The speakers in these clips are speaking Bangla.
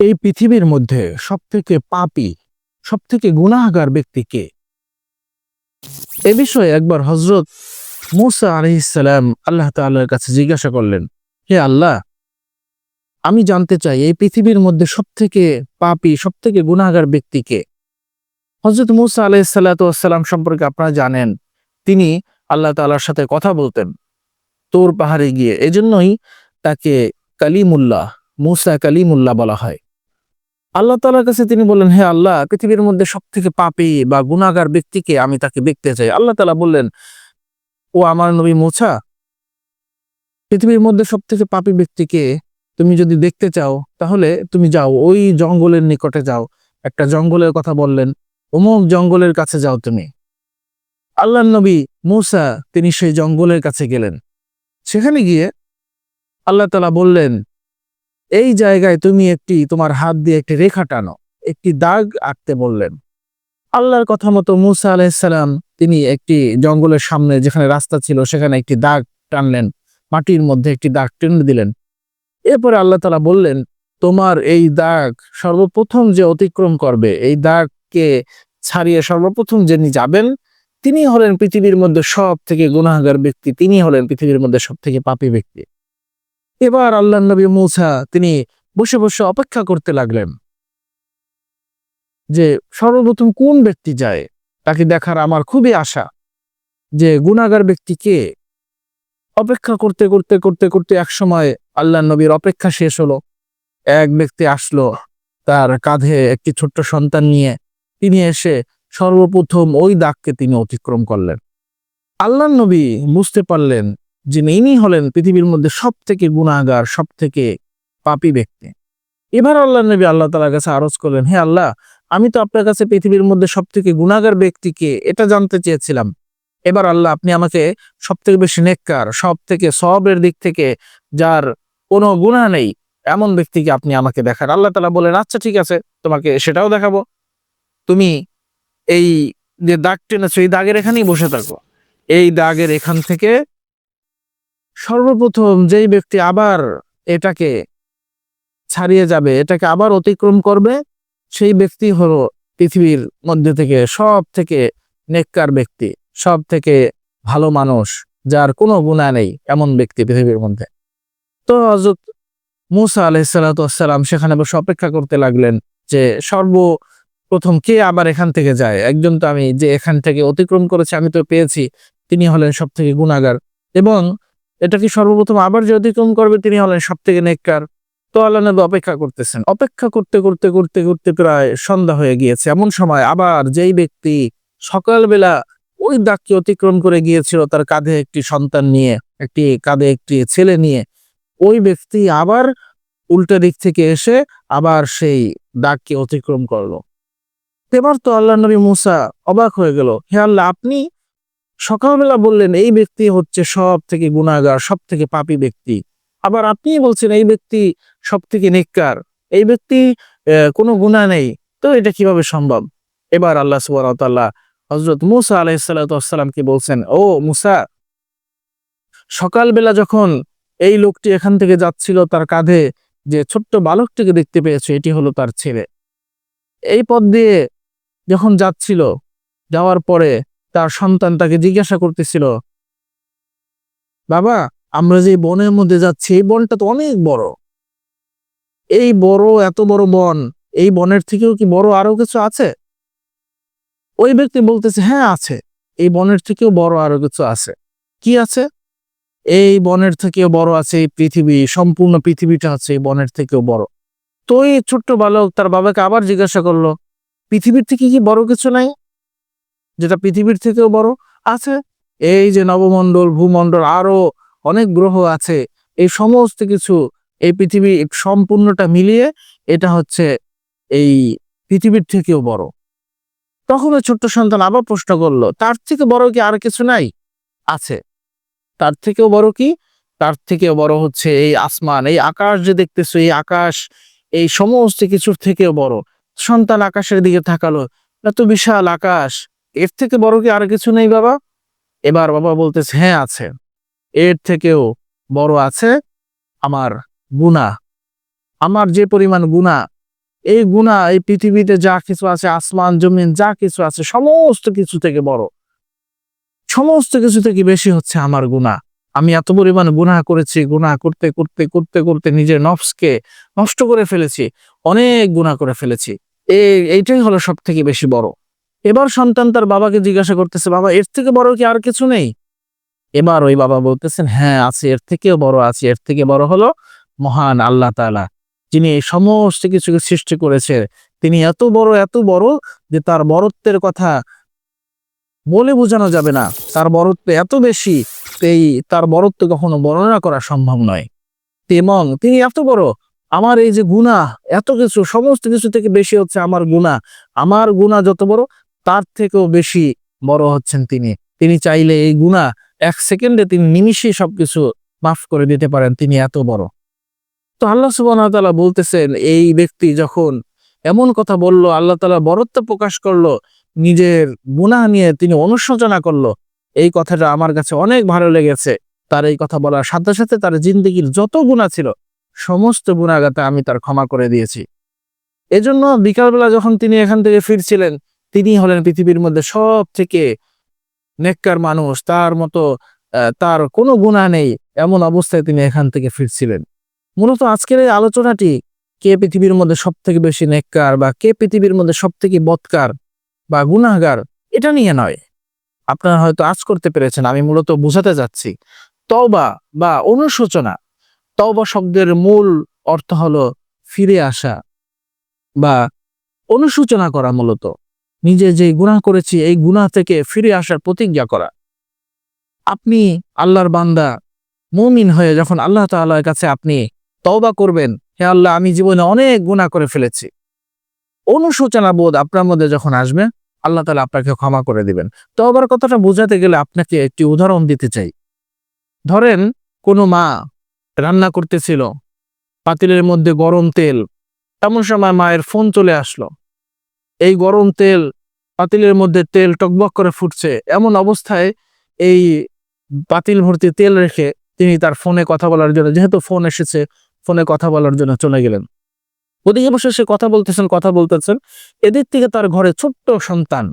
এই পৃথিবীর মধ্যে সবথেকে পাপী, সবথেকে গুনাহগার ব্যক্তি কে? এ বিষয়ে একবার হযরত মূসা আলাইহিস সালাম আল্লাহ তাআলার কাছে জিজ্ঞাসা করলেন, হে আল্লাহ, আমি জানতে চাই এই পৃথিবীর মধ্যে সবথেকে পাপী, সবথেকে গুনাহগার ব্যক্তি কে? হযরত মূসা আলাইহিস সালাতু ওয়াস সালাম সম্পর্কে আপনারা জানেন, তিনি আল্লাহ তাআলার সাথে কথা বলতেন তুর পাহাড়ে গিয়ে। এজন্যই তাকে কালিমুল্লাহ, মূসা কালিমুল্লাহ বলা হয়। আল্লাহ তাআলার কাছে তিনি বললেন, হে আল্লাহ, পৃথিবীর মধ্যে সবথেকে পাপী বা গুনাহগার ব্যক্তিকে আমি তাকে দেখতে চাই। আল্লাহ তাআলা বললেন, ও আমার নবী মূসা, পৃথিবীর মধ্যে সবথেকে পাপী ব্যক্তিকে তুমি যদি দেখতে চাও, তাহলে তুমি যাও ওই জঙ্গলের নিকটে যাও। একটা জঙ্গলের কথা বললেন, অমুক জঙ্গলের কাছে যাও তুমি। আল্লাহর নবী মূসা তিনি সেই জঙ্গলের কাছে গেলেন। সেখানে গিয়ে আল্লাহ তাআলা বললেন, এই জায়গায় তুমি তোমার হাত দিয়ে একটি রেখা টানো, একটি দাগ আঁকতে বললেন। আল্লাহর কথা মতো মূসা আলাইহিস সালাম তিনি একটি জঙ্গলের সামনে যেখানে রাস্তা ছিল সেখানে একটি দাগ টানলেন, মাটির মধ্যে একটি দাগ টেনে দিলেন। এরপরে আল্লাহ তাআলা বললেন, তোমার এই দাগ সর্বপ্রথম যে অতিক্রম করবে, এই দাগকে ছাড়িয়ে সর্বপ্রথম যিনি যাবেন, তিনি হলেন পৃথিবীর মধ্যে সব থেকে গুনাহগার ব্যক্তি, তিনি হলেন পৃথিবীর মধ্যে সব থেকে পাপী ব্যক্তি। এবার আল্লাহর নবী মূসা তিনি বসে বসে অপেক্ষা করতে লাগলেন যে সর্বপ্রথম কোন ব্যক্তি যায়, তাকে দেখার আমার খুবই আশা যে গুনাহগার ব্যক্তি কে। অপেক্ষা করতে করতে করতে করতে এক সময় আল্লাহর নবীর অপেক্ষা শেষ হলো। এক ব্যক্তি আসলো, তার কাঁধে একটি ছোট্ট সন্তান নিয়ে। তিনি এসে সর্বপ্রথম ওই দাগকে তিনি অতিক্রম করলেন। আল্লাহর নবী বুঝতে পারলেন যে ইনি হলেন পৃথিবীর মধ্যে সব থেকে গুনাহগার, সব থেকে পাপী ব্যক্তি। এবার আল্লাহর নবী আল্লাহ তাআলার কাছে আরজ করলেন, হে আল্লাহ, আমি তো আপনার কাছে পৃথিবীর মধ্যে সব থেকে গুনাহগার ব্যক্তিকে এটা জানতে চেয়েছিলাম। এবার আল্লাহ, আপনি আমাকে সব থেকে বেশি নেককার, সব থেকে সওয়াবের দিক থেকে যার কোনো গুনাহ নেই এমন ব্যক্তিকে আপনি আমাকে দেখান। আল্লাহ তাআলা বলেন, আচ্ছা ঠিক আছে, তোমাকে সেটাও দেখাবো। তুমি এই যে দাগ টেনেছো, এই দাগের এখানেই বসে থাকো। এই দাগের এখান থেকে সর্বপ্রথম যেই ব্যক্তি আবার এটাকে ছাড়িয়ে যাবে, এটাকে আবার অতিক্রম করবে, সেই ব্যক্তি হলো পৃথিবীর মধ্যে থেকে সব থেকে নেককার ব্যক্তি, সব থেকে ভালো মানুষ, যার কোনো গুনাহ নেই এমন ব্যক্তি পৃথিবীর মধ্যে। তো হযরত মূসা আলাইহিস সালাতু ওয়াস সালাম সেখানে বসে অপেক্ষা করতে লাগলেন যে সর্বপ্রথম কে আবার এখান থেকে যায়। একজন তো আমি যে এখান থেকে অতিক্রম করেছে আমি তো পেয়েছি, তিনি হলেন সব থেকে গুনাহগার, এবং এটা কি সর্বপ্রথম আবার যে অতিক্রম করবে তিনি হলেন সব থেকে নেককার। তো আল্লাহ নবী অপেক্ষা করতেছেন। অপেক্ষা করতে করতে করতে করতে প্রায় সন্ধ্যা হয়ে গিয়েছে। এমন সময় আবার যেই ব্যক্তি সকালবেলা ওই দাগকে অতিক্রম করে গিয়েছিল তার কাঁধে একটি সন্তান নিয়ে, কাঁধে একটি ছেলে নিয়ে, ওই ব্যক্তি আবার উল্টা দিক থেকে এসে আবার সেই দাগকে অতিক্রম করলো। এবার তো আল্লাহ নবী মূসা অবাক হয়ে গেল, হে আল্লাহ, আপনি সকালবেলা বললেন এই ব্যক্তি হচ্ছে সব থেকে গুনাহগার, সব থেকে পাপী ব্যক্তি, আবার আপনি বলছেন এই ব্যক্তি সব থেকে নেককার, এই ব্যক্তি কোনো গুনাহ নেই, তো এটা কিভাবে সম্ভব? এবার আল্লাহ সুবহানাহু ওয়া তাআলা হযরত মূসা আলাইহিস সালাতু ওয়াস সালামকে বলছেন, ও মূসা, সকালবেলা যখন এই লোকটি এখান থেকে যাচ্ছিল তার কাঁধে যে ছোট্ট বালকটিকে দেখতে পেয়েছে, এটি হলো তার ছেলে। এই পথ দিয়ে যখন যাচ্ছিল, যাওয়ার পরে তার সন্তান তাকে জিজ্ঞাসা করতেছিল, বাবা, আমরা যে বনের মধ্যে যাচ্ছি এই বনটা তো অনেক বড়, এই বড় এত বড় বন, এই বনের থেকেও কি বড় আরো কিছু আছে? ওই ব্যক্তি বলতেছে, হ্যাঁ আছে, এই বনের থেকেও বড় আরো কিছু আছে। কি আছে? এই বনের থেকেও বড় আছে এই পৃথিবী, সম্পূর্ণ পৃথিবীটা হচ্ছে এই বনের থেকেও বড়। তো এই ছোট্ট বালক তার বাবাকে আবার জিজ্ঞাসা করলো, পৃথিবীর থেকে কি বড় কিছু নাই যেটা পৃথিবীর থেকেও বড়? আছে, এই যে নবমণ্ডল, ভূমণ্ডল, আরো অনেক গ্রহ আছে, এই সমস্ত কিছু, এই পৃথিবী সম্পূর্ণটা মিলিয়ে এটা হচ্ছে এই পৃথিবীর থেকেও বড়। তখন ওই ছোট্ট সন্তান আবার প্রশ্ন করলো, তার থেকে বড় কি আর কিছু নাই? আছে, তার থেকেও বড় কি? তার থেকেও বড় হচ্ছে এই আসমান, এই আকাশ যে দেখতেছো, এই আকাশ এই সমস্ত কিছুর থেকেও বড়। সন্তান আকাশের দিকে তাকালো, এত বিশাল আকাশ, এর থেকে বড় কি আর কিছু নেই বাবা? এবার বাবা বলতেছে, হ্যাঁ আছে, এর থেকেও বড় আছে আমার গুনাহ। আমার যে পরিমাণ গুনাহ, এই গুনাহ এই পৃথিবীতে যা কিছু আছে, আসমান জমিন যা কিছু আছে, সমস্ত কিছু থেকে বড়, সমস্ত কিছু থেকে বেশি হচ্ছে আমার গুনাহ। আমি এত পরিমাণ গুনাহ করেছি, গুনাহ করতে করতে করতে করতে নিজের নফসকে নষ্ট করে ফেলেছি, অনেক গুনাহ করে ফেলেছি। এইটাই হলো সব থেকে বেশি বড়। এবার সন্তান তার বাবাকে জিজ্ঞাসা করতেছে, বাবা এর থেকে বড় কি আর কিছু নেই? এবার ওই বাবা বলতেছেন, হ্যাঁ আছে, এর থেকেও বড় আছে। এর থেকে বড় হলো মহান আল্লাহ তাআলা, যিনি এই সমস্ত কিছুকে সৃষ্টি করেছে। তিনি এত বড় যে তার বড়ত্বের কথা বলে বোঝানো যাবে না। তার বড়ত্ব এত বেশি, এই তার বড়ত্ব কখনো বর্ণনা করা সম্ভব নয়। এবং তিনি এত বড়, আমার এই যে গুনাহ, এত কিছু সমস্ত কিছু থেকে বেশি হচ্ছে আমার গুনাহ। আমার গুনাহ যত বড়, তার থেকেও বেশি বড় হচ্ছেন তিনি। তিনি চাইলে এই গুনাহ ১ সেকেন্ডে, তিনি নিমিষেই সবকিছু মাফ করে দিতে পারেন, তিনি এত বড়। তো আল্লাহ সুবহানাহু ওয়া তাআলা বলতেছেন, এই ব্যক্তি যখন এমন কথা বলল, আল্লাহ তাআলা বরত্ব প্রকাশ করলো, নিজের গুনাহ নিয়ে তিনি অনুশোচনা করলো, এই কথাটা আমার কাছে অনেক ভালো লেগেছে। তার এই কথা বলার সাথে সাথে তার জিন্দেগীর যত গুনাহ ছিল, সমস্ত গুনাহগাতা আমি তার ক্ষমা করে দিয়েছি। এজন্য বিকালবেলা যখন তিনি এখান থেকে ফিরছিলেন, তিনি হলেন পৃথিবীর মধ্যে সব থেকে নেককার মানুষ। তার মতো তার কোনো গুনাহ নেই, এমন অবস্থায় তিনি এখান থেকে ফিরছিলেন। মূলত আজকের এই আলোচনাটি কে পৃথিবীর মধ্যে সব থেকে বেশি নেককার বা কে পৃথিবীর মধ্যে সব থেকে বদকার বা গুনাহগার, এটা নিয়ে নয়। আপনারা হয়তো আজ করতে পেরেছেন, আমি মূলত বোঝাতে যাচ্ছি তওবা বা অনুশোচনা। তওবা শব্দের মূল অর্থ হলো ফিরে আসা বা অনুশোচনা করা। মূলত নিজে যে গুনাহ করেছি, এই গুনাহ থেকে ফিরে আসার প্রতিজ্ঞা করা। আপনি আল্লাহর বান্দা মুমিন হয়ে যখন আল্লাহ তাআলার কাছে আপনি তওবা করবেন, হে আল্লাহ আমি জীবনে অনেক গুনাহ করে ফেলেছি, অনুশোচনা বোধ আপনার মধ্যে যখন আসবে, আল্লাহ তাআলা আপনাকে ক্ষমা করে দিবেন। তওবার কথাটা বোঝাতে গেলে আপনাকে একটি উদাহরণ দিতে চাই। ধরেন কোনো মা রান্না করতেছিল, পাতিলের মধ্যে গরম তেল, এমন সময় মায়ের ফোন চলে আসলো। এই গরম তেল, পাতিলের মধ্যে তেল টকবক করে ফুটছে, এমন অবস্থায় এই পাতিল ভর্তি তেল রেখে তিনি তার ফোনে কথা বলার জন্য, যেহেতু ফোন এসেছে, ফোনে কথা বলার জন্য চলে গেলেন। ওদিকে বসে সে কথা বলতেছেন। এদিক থেকে তার ঘরে ছোট্ট সন্তান,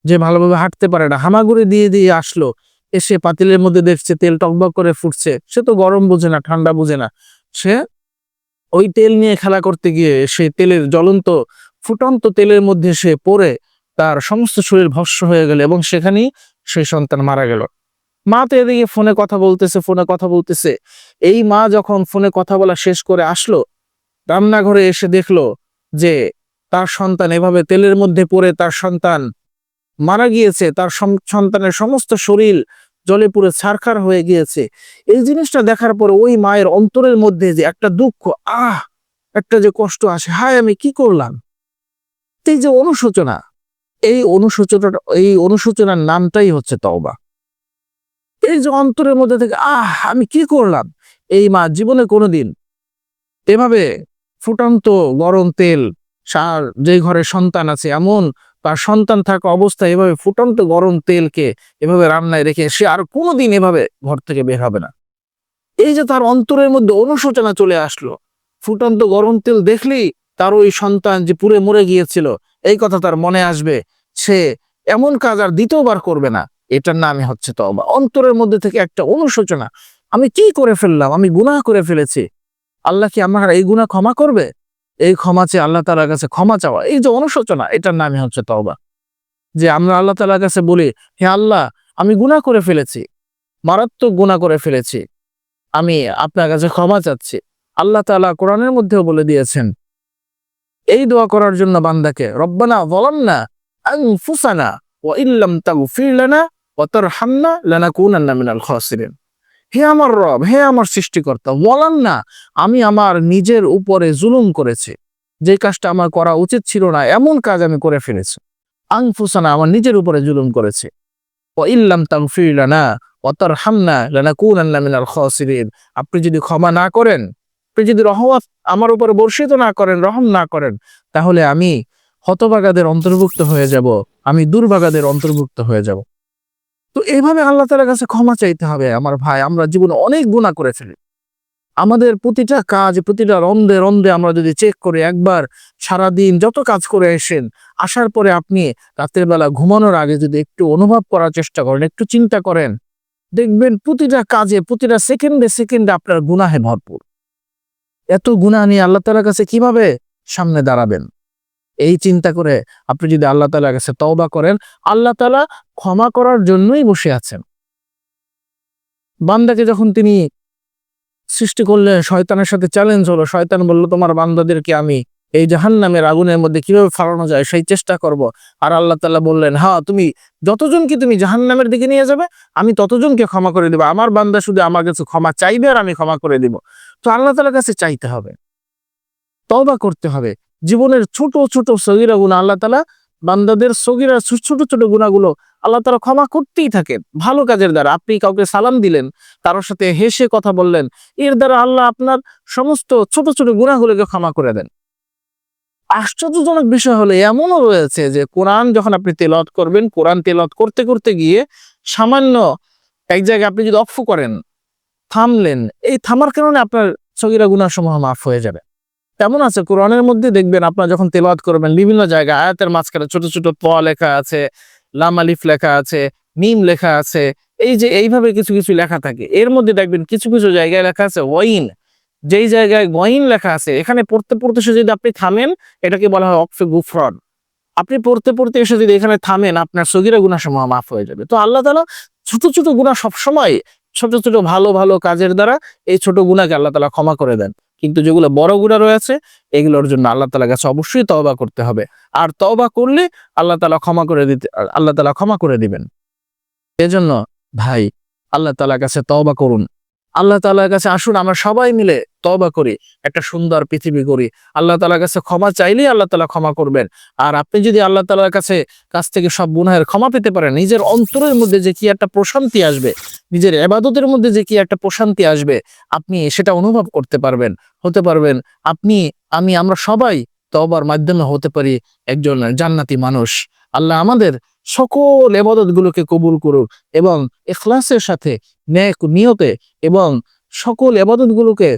যে ভালোভাবে হাঁটতে পারে না, হামাগুড়ি দিয়ে দিয়ে আসলো, এসে পাতিলের মধ্যে দেখছে তেল টকবক করে ফুটছে। সে তো গরম বোঝে না, ঠান্ডা বোঝে না। সে ওই তেল নিয়ে খেলা করতে গিয়ে সে তেলের জ্বলন্ত ফুটন্ত তেলের মধ্যে সে পড়ে তার সমস্ত শরীর ভস্ম হয়ে গেল এবং সেখানেই সেই সন্তান মারা গেল। মা তো এদিকে ফোনে কথা বলতেছে। এই মা যখন ফোনে কথা বলা শেষ করে আসলো, রান্নাঘরে এসে দেখলো যে তার সন্তান এভাবে তেলের মধ্যে পড়ে তার সন্তান মারা গিয়েছে, তার সন্তানের সমস্ত শরীর জলে পুড়ে ছারখার হয়ে গিয়েছে। এই জিনিসটা দেখার পরে ওই মায়ের অন্তরের মধ্যে যে একটা দুঃখ, একটা যে কষ্ট আসে, হায় আমি কি করলাম। এই যে অনুশোচনা, এই অনুশোচনার নামটাই হচ্ছে তওবা। এই যে অন্তরের মধ্যে থেকে আমি কি করলাম, এই মা জীবনে কোনোদিন এভাবে ফুটন্ত গরম তেল, যে ঘরে সন্তান আছে, এমন তার সন্তান থাকা অবস্থায় এভাবে ফুটন্ত গরম তেলকে এভাবে রান্নায় রেখে সে আর কোনোদিন এভাবে ঘর থেকে বের হবে না। এই যে তার অন্তরের মধ্যে অনুশোচনা চলে আসলো, ফুটন্ত গরম তেল দেখলেই তার ওই সন্তান যে পুড়ে মরে গিয়েছিল, এই কথা তার মনে আসবে। সে এমন কাজ আর দ্বিতীয়বার করবে না। এটার নামই হচ্ছে তওবা। অন্তরের মধ্যে থেকে একটা অনুশোচনা, আমি কি করে ফেললাম, আমি গুনাহ করে ফেলেছি, আল্লাহ কি আমার এই গুনাহ ক্ষমা করবে? এই ক্ষমা চেয়ে আল্লাহ তাআলার কাছে ক্ষমা চাওয়া, এই যে অনুশোচনা, এটার নামই হচ্ছে তওবা। যে আমরা আল্লাহ তাআলার কাছে বলি, হে আল্লাহ আমি গুনাহ করে ফেলেছি, মারাত্মক গুনাহ করে ফেলেছি, আমি আপনার কাছে ক্ষমা চাচ্ছি। আল্লাহ তাআলা কোরআনের মধ্যেও বলে দিয়েছেন এই দোয়া করার জন্য বান্দাকে, রব্বানা যালামনা আনফুসানা ওয়া ইল্লাম তাগফির লানা ওয়া তারহামনা লানাকুনান্না মিনাল খাসিরিন। হে আমার রব, হে আমার সৃষ্টিকর্তা, যালামনা, আমি আমার নিজের উপরে জুলুম করেছি, যে কাজটা আমার করা উচিত ছিল না, এমন কাজ আমি করে ফেলেছি। আনফুসানা, আমার নিজের উপরে জুলুম করেছি। ওয়া ইল্লাম তাগফির লানা ওয়া তারহামনা লানাকুনান্না মিনাল খাসিরিন। আপনি যদি ক্ষমা না করেন, আপনি যদি রহমত আমার উপরে বর্ষিত না করেন, রহম না করেন, তাহলে আমি হতভাগাদের অন্তর্ভুক্ত হয়ে যাব, আমি দুর্ভাগাদের অন্তর্ভুক্ত হয়ে যাব। তো এইভাবে আল্লাহ তাআলার কাছে ক্ষমা চাইতে হবে। আমার ভাই, আমরা জীবনে অনেক গুনাহ করে ফেলি, আমাদের প্রতিটা কাজ, প্রতিটা রন্ধে রন্ধে আমরা যদি চেক করি, একবার সারাদিন যত কাজ করে আসার পরে আপনি রাতের বেলা ঘুমানোর আগে যদি একটু অনুভব করার চেষ্টা করেন, একটু চিন্তা করেন, দেখবেন প্রতিটা কাজে, প্রতিটা সেকেন্ডে সেকেন্ডে আপনার গুনাহে ভরপুর। এত গুনাহ নিয়ে আল্লাহ তাআলার কাছে কিভাবে সামনে দাঁড়াবেন? এই চিন্তা করে আপনি যদি আল্লাহ তাআলার কাছে তওবা করেন, আল্লাহ তাআলা ক্ষমা করার জন্যই বসে আছেন। বান্দাকে যখন তিনি সৃষ্টি করলেন, শয়তানের সাথে চ্যালেঞ্জ হলো। শয়তান বলল, তোমার বান্দাদেরকে আমি এই জাহান্নামের আগুনের মধ্যে কিভাবে ফালানো যায় সেই চেষ্টা করব। আর আল্লাহ তাআলা বললেন, হ্যাঁ, তুমি যতজনকে তুমি জাহান্নামের দিকে নিয়ে যাবে আমি ততজনকে ক্ষমা করে দেব। আমার বান্দা শুধু আমার কাছে ক্ষমা চাইবে আর আমি ক্ষমা করে দিব। তো আল্লাহ তাআলার কাছে চাইতে হবে, তওবা করতে হবে। জীবনের ছোট ছোট সগীরা গুনাহ আল্লাহ তাআলা বান্দাদের সগীরা ছোট ছোট গুনাহগুলো আল্লাহ তাআলা ক্ষমা করতেই থাকেন। ভালো কাজের দ্বারা আপনি কাউকে সালাম দিলেন, তার সাথে হেসে কথা বললেন, এর দ্বারা আল্লাহ আপনার সমস্ত ছোট ছোট গুনাহগুলোকে ক্ষমা করে দেন। আশ্চর্যজনক বিষয় হলো, এমনও রয়েছে যে কোরআন যখন আপনি তেলাওয়াত করবেন, কোরআন তেলাওয়াত করতে করতে গিয়ে সামান্য এক জায়গায় আপনি যদি অক্ফ করেন, থামলেন, এই থামার কারণে আপনার সগীরা গুনাহ সমূহ মাফ হয়ে যাবে। তেমন আছে কোরআনের মধ্যে দেখবেন আপনারা যখন তেলাওয়াত করবেন, বিভিন্ন জায়গায় আয়াতের মাঝখানে ছোট ছোট ত লেখা আছে, লাম আলিফ লেখা আছে, মিম লেখা আছে, এই যে এইভাবে কিছু কিছু লেখা থাকে। এর মধ্যে দেখবেন কিছু কিছু জায়গায় লেখা আছে ওয়াইন। যেই জায়গায় ওয়াইন লেখা আছে, এখানে পড়তে পড়তে এসে যদি আপনি থামেন, এটাকে বলা হয় ওয়াকফে গুফরান। আপনি পড়তে পড়তে এসে যদি এখানে থামেন, আপনার সগীরা গুনাহ সমূহ মাফ হয়ে যাবে। তো আল্লাহ তাআলা ছোট ছোট গুনাহ সবসময় ছোট ছোট ভালো ভালো কাজের দ্বারা এই ছোট গুনাহকে আল্লাহ তাআলা ক্ষমা করে দেন। কিন্তু যেগুলো বড় গুনাহ রয়েছে, এগুলোর জন্য আল্লাহ তাআলার কাছে অবশ্যই তওবা করতে হবে। আর তওবা করলে আল্লাহ তাআলা ক্ষমা করে দিবেন। এজন্য ভাই, আল্লাহ তাআলার কাছে তওবা করুন। আল্লাহ তাআলার কাছে আসুন, আমরা সবাই মিলে তওবা করি, একটা সুন্দর পৃথিবী করি। আল্লাহ তাআলার কাছে ক্ষমা চাইলেই আল্লাহ তাআলা ক্ষমা করবেন। আর আপনি যদি আল্লাহ তাআলার কাছ থেকে সব গুনাহের ক্ষমা পেতে পারেন, নিজের অন্তরের মধ্যে যে কি একটা প্রশান্তি আসবে, নিজের ইবাদতের মধ্যে যে কি একটা প্রশান্তি আসবে, আপনি সেটা অনুভব করতে পারবেন, হতে পারবেন। আমরা সবাই তওবার মাধ্যমে হতে পারি একজন জান্নাতি মানুষ। আল্লাহ আমাদের সকল ইবাদতগুলোকে কবুল করুক এবং ইখলাসের সাথে, নেক নিয়তে এবং সকল ইবাদতগুলোকে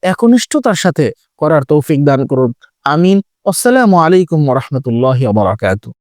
একনিষ্ঠতার সাথে করার তৌফিক দান করুন। আমিন। আসসালামু আলাইকুম ওয়া রাহমাতুল্লাহি ওয়া বারাকাতুহু।